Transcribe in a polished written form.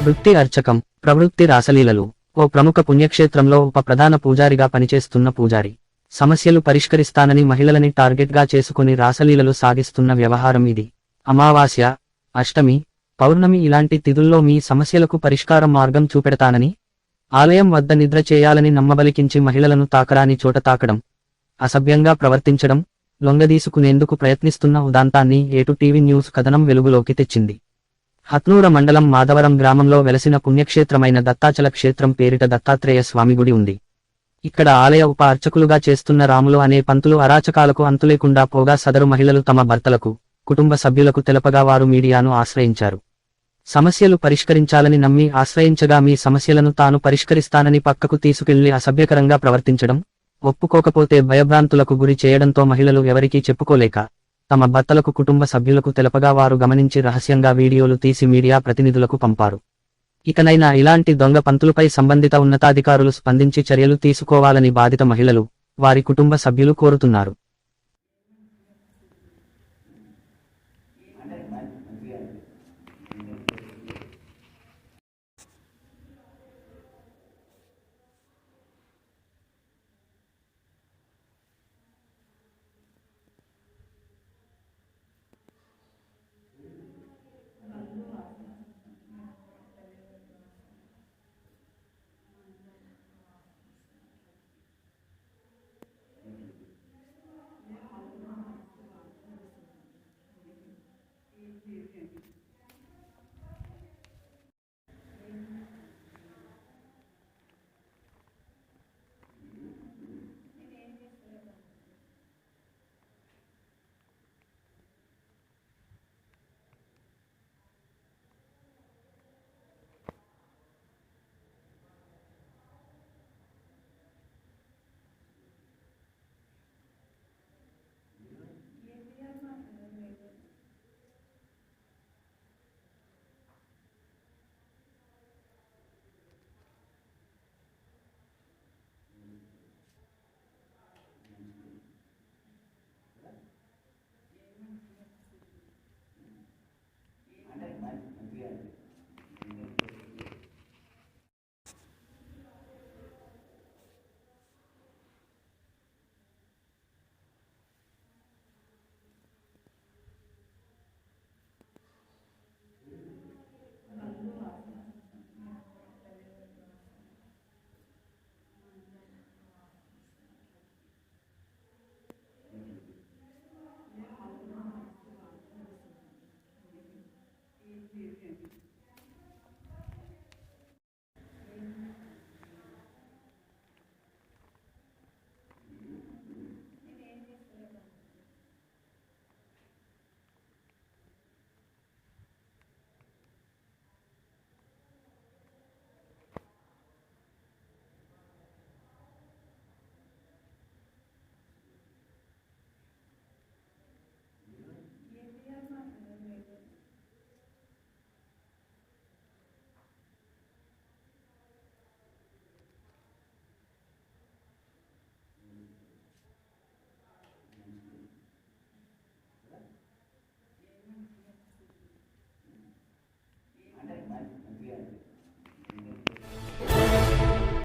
వృత్తి అర్చకం, ప్రవృత్తి రాసలీలలు. ఓ ప్రముఖ పుణ్యక్షేత్రంలో ఉప ప్రధాన పూజారిగా పనిచేస్తున్న పూజారి సమస్యలు పరిష్కరిస్తానని మహిళలని టార్గెట్గా చేసుకుని రాసలీలలు సాగిస్తున్న వ్యవహారం ఇది. అమావాస్య, అష్టమి, పౌర్ణమి ఇలాంటి తిథుల్లో మీ సమస్యలకు పరిష్కారం మార్గం చూపెడతానని, ఆలయం వద్ద నిద్ర చేయాలని నమ్మబలికించి మహిళలను తాకరాని చోట తాకడం, అసభ్యంగా ప్రవర్తించడం, లొంగదీసుకునేందుకు ప్రయత్నిస్తున్న ఉదాంతాన్ని ఏటు టీవీ న్యూస్ కథనం వెలుగులోకి తెచ్చింది. హత్నూర మండలం మాధవరం గ్రామంలో వెలసిన పుణ్యక్షేత్రమైన దత్తాచల క్షేత్రం పేరిట దత్తాత్రేయ స్వామి గుడి ఉంది. ఇక్కడ ఆలయ ఉప అర్చకులుగా చేస్తున్న రాములు అనే పంతులు అరాచకాలకు అంతులేకుండా పోగా సదరు మహిళలు తమ భర్తలకు, కుటుంబ సభ్యులకు తెలపగా వారు మీడియాను ఆశ్రయించారు. సమస్యలు పరిష్కరించాలని నమ్మి ఆశ్రయించగా మీ సమస్యలను తాను పరిష్కరిస్తానని పక్కకు తీసుకెళ్లి అసభ్యకరంగా ప్రవర్తించడం, ఒప్పుకోకపోతే భయభ్రాంతులకు గురి చేయడంతో మహిళలు ఎవరికీ చెప్పుకోలేక తమ భర్తలకు, కుటుంబ సభ్యులకు తెలపగా వారు గమనించి రహస్యంగా వీడియోలు తీసి మీడియా ప్రతినిధులకు పంపారు. ఇకనైనా ఇలాంటి దొంగ పంతులపై సంబంధిత ఉన్నతాధికారులు స్పందించి చర్యలు తీసుకోవాలని బాధిత మహిళలు, వారి కుటుంబ సభ్యులు కోరుతున్నారు.